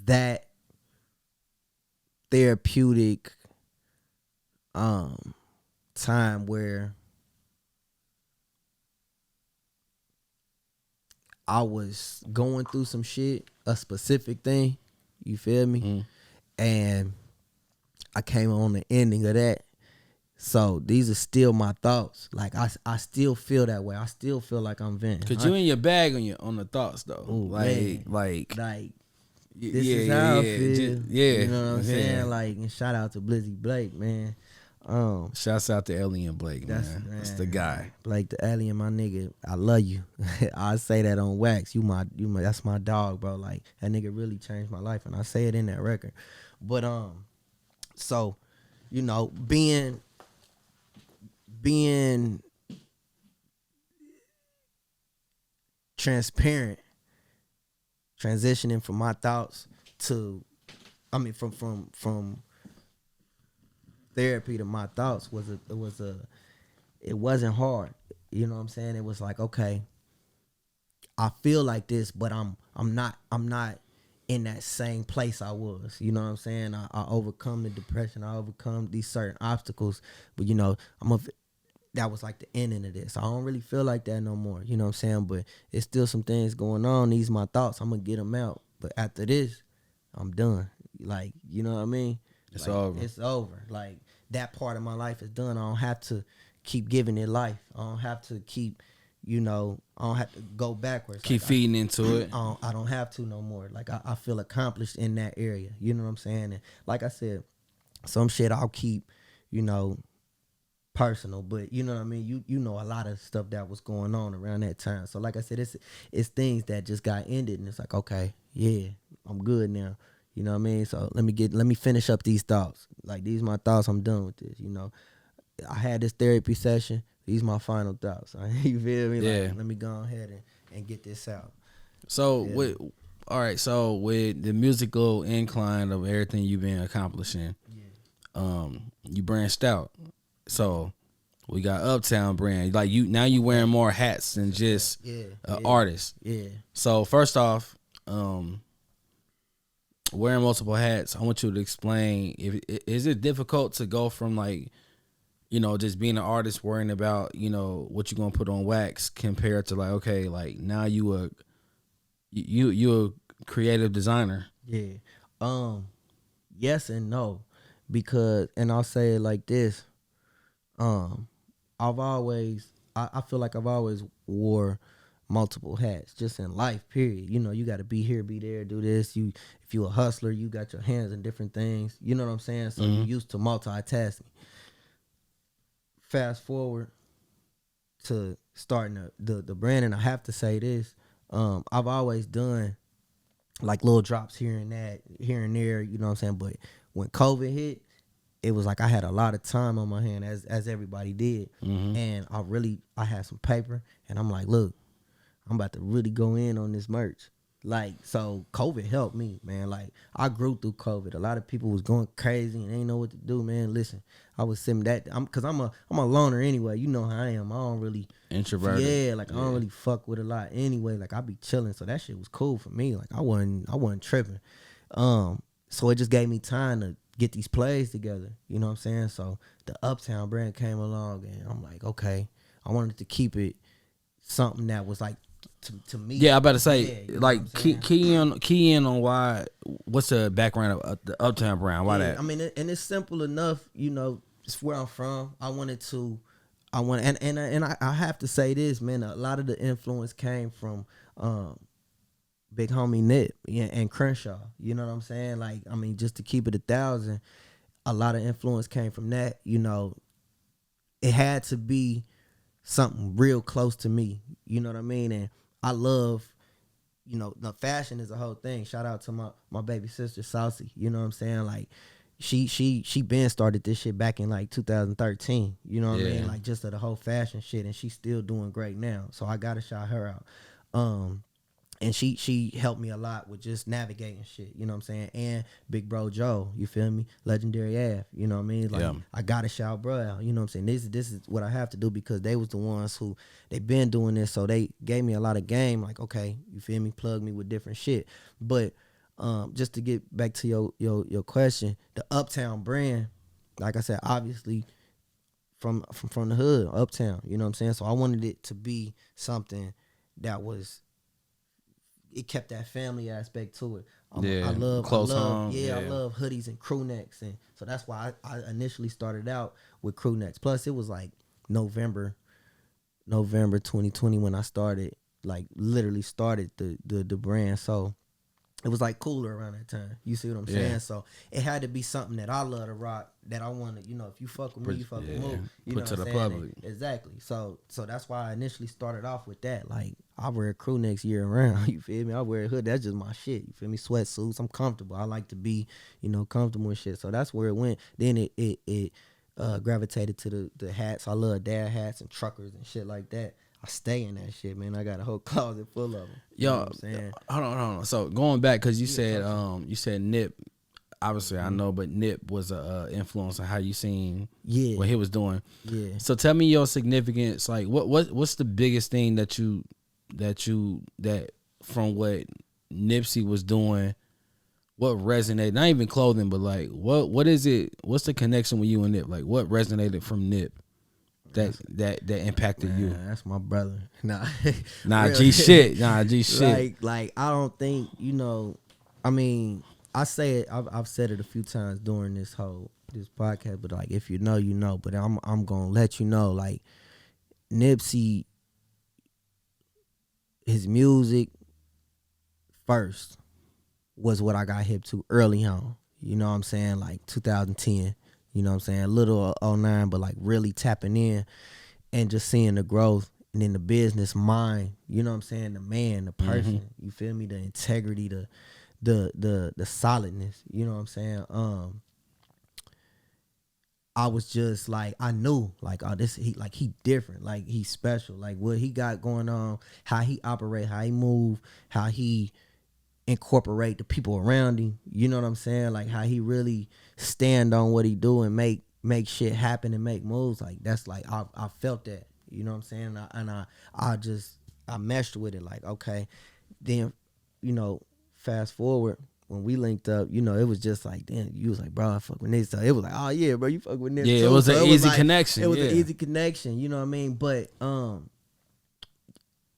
that therapeutic time where I was going through some shit, a specific thing, you feel me? And I came on the ending of that. So these are still my thoughts. Like, I still feel that way. I still feel like I'm venting. Cause you in your bag on the thoughts though. Ooh, like this is how I feel. You know what I'm saying? Like, and shout out to Blizzy Blake, man. Shouts out to Alien Blake, man. That's the guy. Blake the Alien, my nigga. I love you. I say that on wax. You my that's my dog, bro. Like, that nigga really changed my life, and I say it in that record. But so, being transparent, transitioning from my thoughts to, from therapy to my thoughts it wasn't hard. You know what I'm saying? It was like, okay, I feel like this, but I'm not in that same place I was. You know what I'm saying? I overcome the depression. I overcome these certain obstacles, but that was like the ending of this. I don't really feel like that no more. You know what I'm saying? But it's still some things going on. These my thoughts. I'm gonna get them out. But after this, I'm done. Like, you know what I mean? It's like, over. It's over. Like, that part of my life is done. I don't have to keep giving it life. I don't have to keep you know, I don't have to go backwards. Keep feeding into it. I don't have to no more. Like I feel accomplished in that area. You know what I'm saying? And like I said, some shit I'll keep, you know, personal, but you know what I mean. You know a lot of stuff that was going on around that time. So like I said, it's things that just got ended, and it's like, okay, yeah, I'm good now. You know what I mean? So let me finish up these thoughts. Like these my thoughts. I'm done with this. You know, I had this therapy session. These my final thoughts. You feel me? Yeah. Like, let me go ahead and get this out. So so with the musical incline of everything you've been accomplishing, you branched out. So we got Uptown Brand. Like you wearing more hats than just an artist. Yeah. So first off, wearing multiple hats, I want you to explain, is it difficult to go from like, you know, just being an artist, worrying about, you know, what you're gonna put on wax, compared to like, okay, like now you a creative designer. Yeah. Yes and no, because, and I'll say it like this. I feel like I've always wore multiple hats just in life, period. You know, you got to be here, be there, do this. If you a hustler, you got your hands in different things. You know what I'm saying? So you're used to multitasking. Fast forward to starting the brand, and I have to say this. I've always done like little drops here and there, you know what I'm saying? But when COVID hit, it was like I had a lot of time on my hand, as everybody did. And I had some paper, and I'm like, look, I'm about to really go in on this merch. Like, so COVID helped me, man. Like, I grew through COVID. A lot of people was going crazy and ain't know what to do, man. Listen, I was sitting cause I'm a loner anyway. You know how I am. I don't really introverted. Yeah, like I don't really fuck with a lot anyway. Like I be chilling, so that shit was cool for me. Like I wasn't tripping. So it just gave me time to get these plays together. You know what I'm saying? So the Uptown Brand came along, and I'm like, okay, I wanted to keep it something that was like to me. Yeah, I about to say, yeah, like key in on what's the background of the Uptown Brand? Why that? I mean, and it's simple enough. You know, it's where I'm from. I have to say this, man. A lot of the influence came from big homie Nip and Crenshaw. You know what I'm saying? Like, I mean, just to keep it 1,000, a lot of influence came from that. You know, it had to be something real close to me. You know what I mean? And I love, you know, the fashion is a whole thing. Shout out to my baby sister Saucy. You know what I'm saying? Like, she been started this shit back in like 2013. You know what I mean? Like, just of the whole fashion shit, and she's still doing great now. So I gotta shout her out. And she helped me a lot with just navigating shit, you know what I'm saying? And Big Bro Joe, you feel me? Legendary Ave, you know what I mean? Like, I gotta shout bro out, you know what I'm saying? This is what I have to do, because they was the ones who, they been doing this, so they gave me a lot of game, like, okay, you feel me? Plug me with different shit. But just to get back to your question, the Uptown Brand, like I said, obviously from the hood, Uptown, you know what I'm saying? So I wanted it to be something that was, it kept that family aspect to it. I love hoodies and crew necks, and so that's why I initially started out with crew necks. Plus, it was like November 2020 when I started, like literally started the brand. So it was like cooler around that time. You see what I'm saying? So it had to be something that I love to rock, that I want to, you know, if you fuck with me, you fuck with Mook. You put know to what the I'm saying? public. Exactly. So that's why I initially started off with that. Like, I wear crew necks year round. You feel me? I wear a hood. That's just my shit. You feel me? Sweatsuits. I'm comfortable. I like to be, you know, comfortable and shit. So that's where it went. Then it gravitated to the hats. I love dad hats and truckers and shit like that. I stay in that shit, man. I got a whole closet full of them. You know what I'm saying? Hold on. So going back, because you said Nip. Obviously, I know, but Nip was a influence on how you seen what he was doing. Yeah. So tell me your significance. Like, what's the biggest thing that from what Nipsey was doing, what resonated? Not even clothing, but like what is it? What's the connection with you and Nip? Like, what resonated from Nip that impacted you? That's my brother. Nah, G shit. Nah, G shit. Like I don't think, you know. I mean, I say it. I've said it a few times during this podcast. But like, if you know, you know. But I'm gonna let you know. Like, Nipsey his music first was what I got hip to early on. You know what I'm saying? Like 2010. You know what I'm saying? A little 09, but like really tapping in and just seeing the growth and then the business mind. You know what I'm saying? The man, the person. You feel me? The integrity, the solidness. You know what I'm saying? I was just like, I knew like, oh, he different, like he's special, like what he got going on, how he operate, how he move, how he incorporate the people around him. You know what I'm saying? Like how he really stand on what he do and make shit happen and make moves. Like that's like I felt that. You know what I'm saying? I meshed with it. Like okay, then fast forward. When we linked up, it was just like, damn, you was like, bro, I fuck with this. So it was like, oh yeah, bro, you fuck with this. Yeah, too. it was so an easy like, connection. It was an easy connection, you know what I mean? But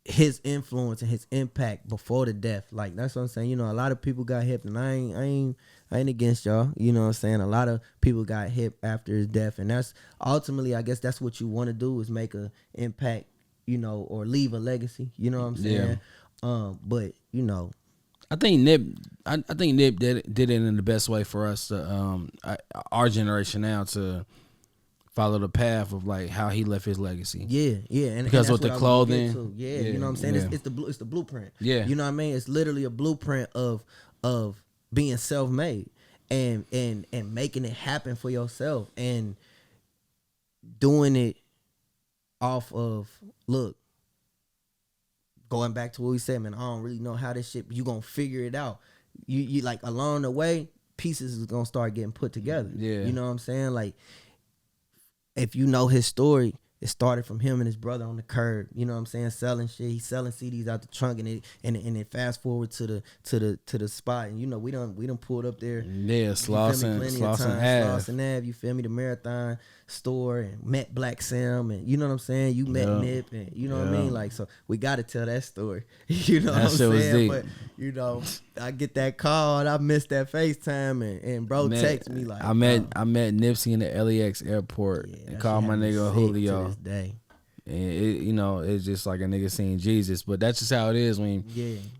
his influence and his impact before the death, like that's what I'm saying. A lot of people got hip, and I ain't against y'all. You know what I'm saying? A lot of people got hip after his death, and that's ultimately, I guess, that's what you want to do is make an impact, or leave a legacy. You know what I'm saying? Yeah. But I think Nip did it in the best way for us to our generation now to follow the path of like how he left his legacy. Yeah, and because and with the clothing, you know what I'm saying. Yeah. It's the blueprint. Yeah, you know what I mean. It's literally a blueprint of being self-made and making it happen for yourself and doing it off of look. Going back to what we said, man, I don't really know how this shit, but you gonna figure it out. You like along the way, pieces is gonna start getting put together. Yeah. You know what I'm saying? Like, if you know his story, it started from him and his brother on the curb. You know what I'm saying? Selling shit. He's selling CDs out the trunk, and it fast forward to the spot. And we done pulled up there. Yeah, Slauson Ave. You feel me? The Marathon store and met Black Sam, and you know what I'm saying. You met Nip, and you know what I mean. Like, so we got to tell that story. You know that what I'm saying? Deep. But I get that call, and I missed that FaceTime, and bro text me like, I met Nipsey in the LAX airport and called my nigga Julio. To this day. And it's just like a nigga seeing Jesus. But that's just how it is when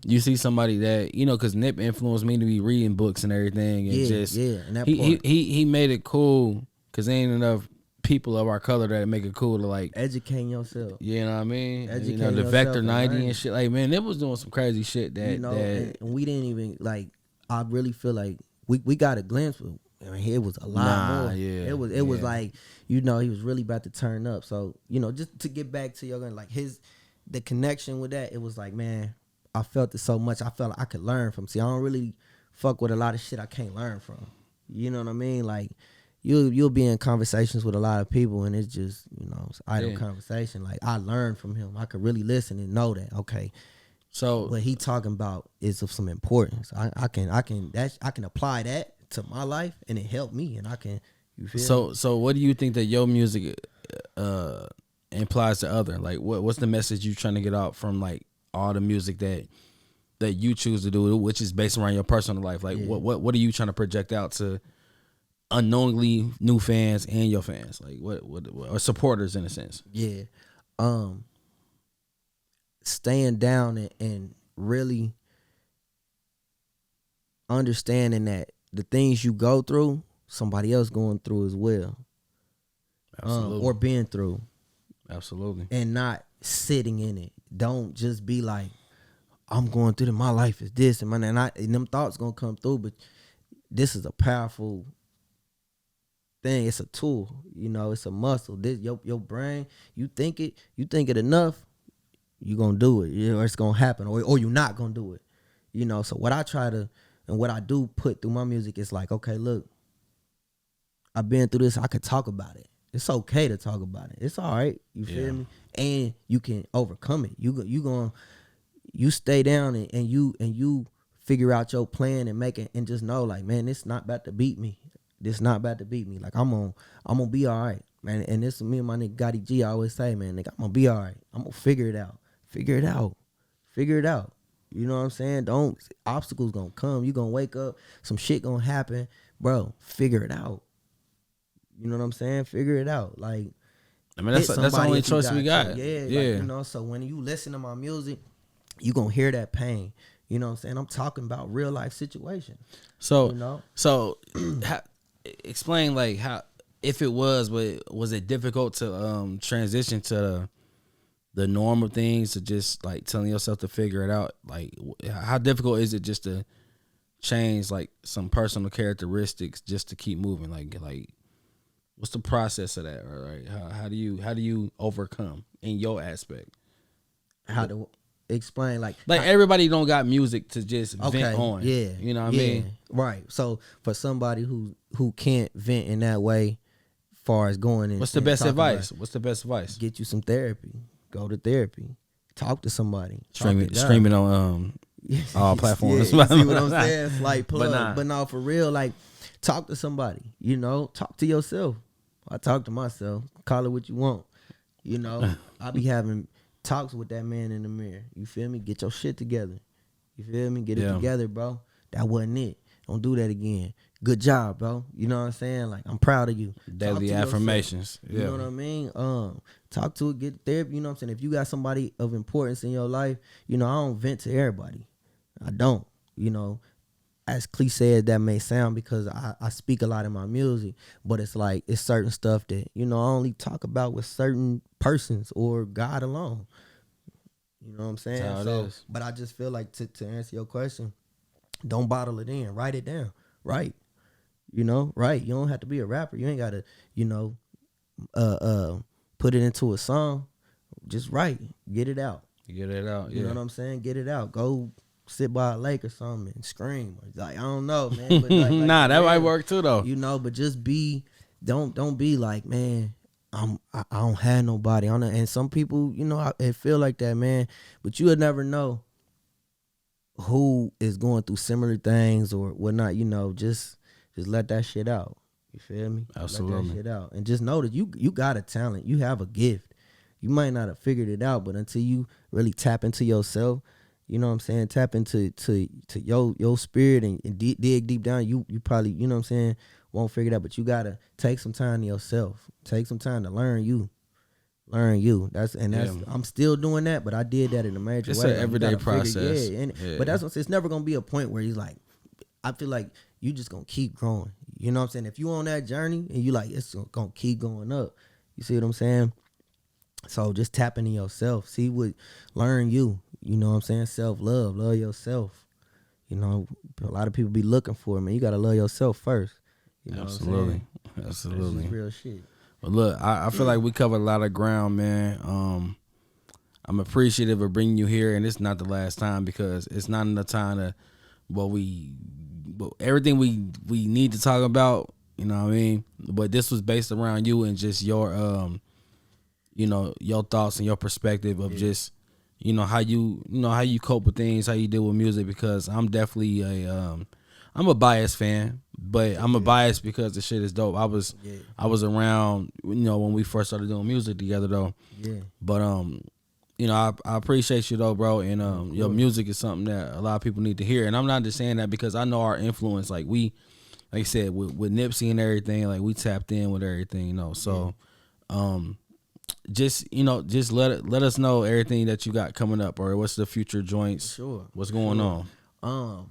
you see somebody that, because Nip influenced me to be reading books and everything. And and that he made it cool because there ain't enough people of our color that make it cool to like educating yourself. You know what I mean? Educating the Vector 90 and and shit. Like, man, Nip was doing some crazy shit that and we didn't even like. I really feel like we got a glimpse of. I mean, it was a lot more. Yeah, it was like he was really about to turn up. So just to get back to your like the connection with that, it was like, man, I felt it so much. I felt like I could learn from. See, I don't really fuck with a lot of shit I can't learn from. You know what I mean? Like you'll be in conversations with a lot of people, and it's just it's idle conversation. Like I learned from him. I could really listen and know that okay. So what he talking about is of some importance. I can apply that to my life, and it helped me, and I can. You feel me? So what do you think that your music implies to other? Like, what's the message you trying to get out from like all the music that you choose to do, which is based around your personal life? Like, what are you trying to project out to unknowingly new fans and your fans? Like, what or supporters in a sense? Yeah, staying down and really understanding that the things you go through, somebody else going through as well. Absolutely. Or been through. Absolutely. And not sitting in it. Don't just be like, I'm going through it, my life is this and and them thoughts gonna come through, but this is a powerful thing. It's a tool, it's a muscle. This your brain, you think it enough, you gonna do it, or it's gonna happen, or you're not gonna do it. So what I try to and what I do put through my music is like, okay, look, I've been through this. I could talk about it. It's okay to talk about it. It's all right. You feel me? And you can overcome it. You stay down and you figure out your plan and make it, and just know like, man, it's not about to beat me. This not about to beat me. Like I'm gonna be all right, man. And this is me and my nigga Gotti G. I always say, man, nigga, I'm gonna be all right. I'm gonna figure it out. Figure it out. You know what I'm saying? Obstacles gonna come. You gonna wake up. Some shit gonna happen. Bro, figure it out. You know what I'm saying? Figure it out. Like, I mean, that's the only choice we got. Yeah. Like, so when you listen to my music, you gonna hear that pain. You know what I'm saying? I'm talking about real life situations. So, You know? Explain like how, if it was, but was it difficult to transition to the normal things, to just like telling yourself to figure it out? Like, how difficult is it just to change like some personal characteristics just to keep moving? Like what's the process of that? Right? How do you overcome in your aspect? How to explain like everybody don't got music to just vent on. Yeah. You know what I mean? Right. So for somebody who can't vent in that way, far as going in, what's the best advice? What's the best advice? Get you some therapy. Go to therapy. Talk to somebody. Streaming on all platforms. Yeah, see what I'm saying? Slight plug. But no, for real, like talk to somebody. You know, talk to yourself. I talk to myself. Call it what you want. You know, I be having talks with that man in the mirror. You feel me? Get your shit together. You feel me? Get it together, bro. That wasn't it. Don't do that again. Good job, bro. You know what I'm saying? Like, I'm proud of you. Daily affirmations. You know what I mean? Talk to it, get therapy. You know what I'm saying? If you got somebody of importance in your life, you know, I don't vent to everybody. I don't. You know, as cliche as that may sound, because I speak a lot in my music, but it's like, it's certain stuff that, you know, I only talk about with certain persons or God alone. You know what I'm saying? That's how it is. But I just feel like to answer your question, don't bottle it in. Write it down. Right. You know, right. You don't have to be a rapper. You ain't got to, you know, put it into a song. Just write. Get it out. Get it out. You know what I'm saying? Get it out. Go sit by a lake or something and scream. Like, I don't know, man. But like, nah, that might work too, though. You know, but just don't be like, man, I don't have nobody. And some people, you know, it feel like that, man. But you would never know who is going through similar things or whatnot. You know, just let that shit out. You feel me? Absolutely. Let that shit out. And just know that you got a talent. You have a gift. You might not have figured it out, but until you really tap into yourself, you know what I'm saying? Tap into your spirit and dig deep down. You probably, you know what I'm saying, won't figure it out. But you gotta take some time to yourself. Take some time to learn you. That's I'm still doing that, but I did that in a major way. It's an everyday process. But that's what it's never gonna be a point where he's like, I feel like you just gonna keep growing. You know what I'm saying? If you on that journey and you like, it's gonna keep going up. You see what I'm saying? So just tap into yourself. See what, learn you. You know what I'm saying? Self-love. Love yourself. You know, a lot of people be looking for it, man. You got to love yourself first. You know Absolutely. What I'm Absolutely. That's real shit. But look, I feel like we covered a lot of ground, man. I'm appreciative of bringing you here, and it's not the last time, because it's not enough time to, everything we need to talk about, you know what I mean? But this was based around you and just your, you know, your thoughts and your perspective of just, you know, how you cope with things, how you deal with music, because I'm definitely I'm a biased fan, but I'm a bias because the shit is dope. I was around, you know, when we first started doing music together though. Yeah. But you know, I appreciate you though, bro, and your music is something that a lot of people need to hear. And I'm not just saying that because I know our influence, like I said, with Nipsey and everything, like we tapped in with everything, you know. So just let us know everything that you got coming up, or what's the future joints. Sure. What's going on?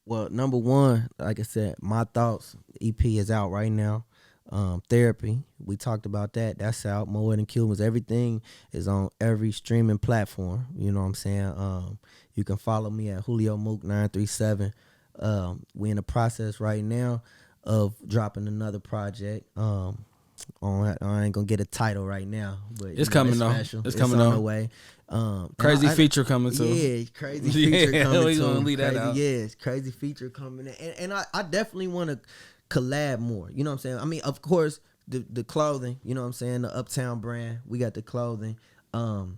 Well, number one, like I said, My Thoughts EP is out right now. Therapy, we talked about that. That's out. More Than Cubans. Everything is on every streaming platform. You know what I'm saying? You can follow me at Julio Mook 937. We in the process right now of dropping another project. I ain't gonna get a title right now, but it's coming though. It's coming on the way. Crazy feature coming too. Yeah, crazy feature coming we too. gonna leave that out. Yeah, crazy feature coming in, and I definitely want to collab more. You know what I'm saying? I mean, of course, the clothing. You know what I'm saying? The Uptown Brand. We got the clothing. And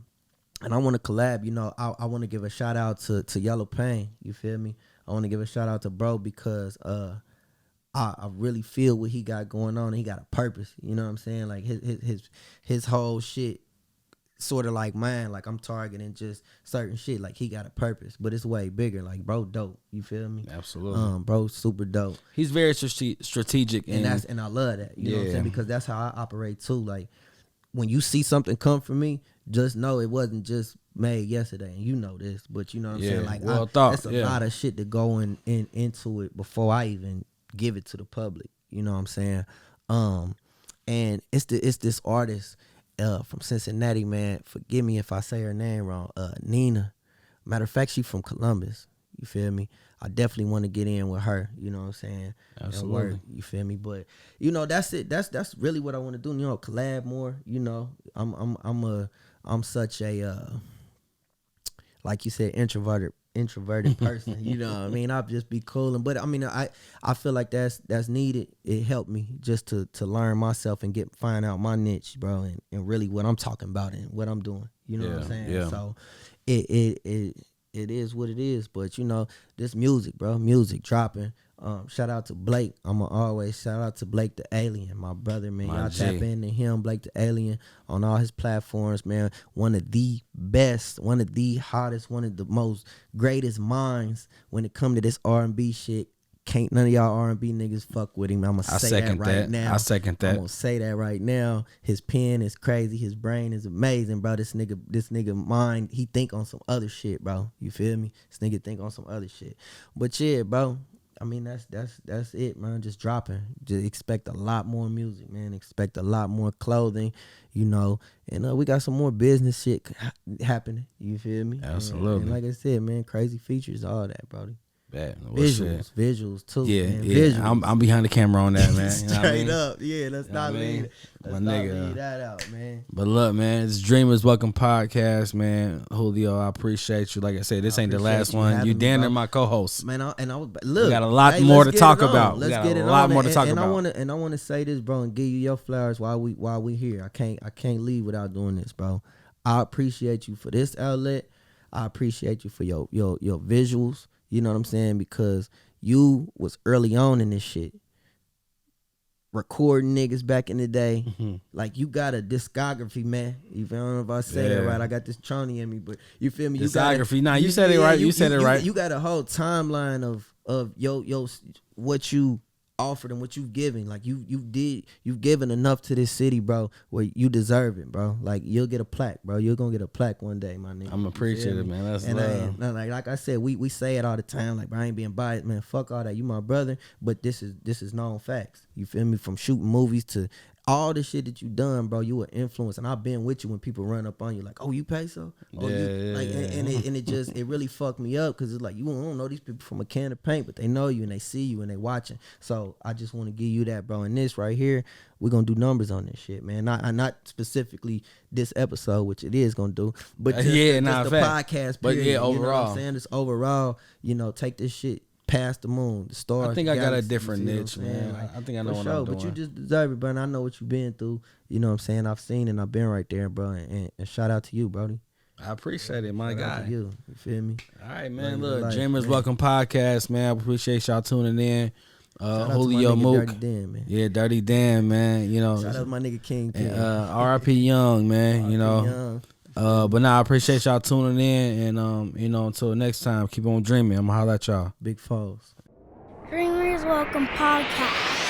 I want to collab. You know, I want to give a shout out to Yellow Pain. You feel me? I want to give a shout out to bro because I really feel what he got going on. He got a purpose. You know what I'm saying? Like his whole shit sort of like mine. Like I'm targeting just certain shit. Like he got a purpose, but it's way bigger. Like bro, dope. You feel me? Absolutely. Bro, super dope. He's very strategic, and I love that. You know what I'm saying? Because that's how I operate too. Like when you see something come from me, just know it wasn't just made yesterday, and you know this, but you know what I'm Yeah, saying? Like, well thought, that's a yeah. lot of shit to go into it before I even give it to the public. You know what I'm saying? And it's this artist from Cincinnati, man. Forgive me if I say her name wrong. Nina. Matter of fact, she from Columbus. You feel me? I definitely want to get in with her. You know what I'm saying? Absolutely. And work, you feel me? But you know, that's it. That's really what I want to do. You know, collab more. You know, I'm such a like you said, introverted person. You know what I mean? I'll just be cool. But I mean, I feel like that's needed. It helped me just to learn myself and find out my niche, bro, and really what I'm talking about and what I'm doing. You know what I'm saying? Yeah. So it is what it is. But you know, this music, bro, music dropping. Shout out to Blake. I'ma always shout out to Blake the Alien, my brother, man. Y'all tap into him, Blake the Alien, on all his platforms, man. One of the best, one of the hottest, one of the most greatest minds when it come to this R&B shit. Can't none of y'all R&B niggas fuck with him. I'ma say that right now. I second that. I'm gonna say that right now. His pen is crazy. His brain is amazing, bro. This nigga mind, he think on some other shit, bro. You feel me? This nigga think on some other shit. But yeah, bro. I mean, that's it, man. Just dropping. Just expect a lot more music, man. Expect a lot more clothing, you know. And we got some more business shit happening. You feel me? Absolutely. And like I said, man, crazy features, all that, brody. Bad. Visuals too. Yeah, man. yeah. Visuals. I'm behind the camera on that, man. You know what I Straight mean? up, yeah. Let's not leave that out, man. But look, man, it's Dreamers Welcome Podcast, man. Julio, I appreciate you. Like I said, this ain't the last one. You damn near my co-host. Man, I was look. We got a lot more to talk about. Let's get it on. And I want to say this, bro, and give you your flowers while we here. I can't leave without doing this, bro. I appreciate you for this outlet. I appreciate you for your visuals. You know what I'm saying? Because you was early on in this shit. Recording niggas back in the day. Mm-hmm. Like, you got a discography, man. I don't know if I say that right. I got this Tronny in me, but you feel me? Discography. You said it right. You said it right. You got a whole timeline of yo what you offered and what you've given. Like, you've given enough to this city, bro, where you deserve it, bro. Like, you'll get a plaque, bro. You're gonna get a plaque one day, my nigga. I'm appreciative, man. That's love. Like I said, we say it all the time. Like, bro, I ain't being biased, man. Fuck all that. You my brother, but this is known facts. You feel me? From shooting movies to all the shit that you done, bro, you were influenced, and I've been with you when people run up on you like, oh, you PESO? Oh, and it really fucked me up because it's like, you don't know these people from a can of paint, but they know you and they see you and they watching. So I just want to give you that, bro. And this right here, we're gonna do numbers on this shit, man. Not specifically this episode, which it is gonna do, but just the podcast. Period, but yeah, overall, you know what I'm saying? Just overall, you know, take this shit past the moon, the stars. I think I got a different niche, man. Like, I think I know what I'm doing. But you just deserve it, bro. And I know what you've been through. You know what I'm saying? I've seen and I've been right there, bro. And shout out to you, brody. I appreciate it, my guy. You feel me? All right, man. Look, Dreamers Welcome Podcast, man. I appreciate y'all tuning in. Julio, Mook. Dirty Dan, man. Yeah, Dirty Dan, man. You know, shout out to my nigga King. R.I.P. Young, man. You know. Young. But I appreciate y'all tuning in, and you know, until next time, keep on dreaming. I'm gonna holler at y'all. Big Falls. Dreamers Welcome Podcast.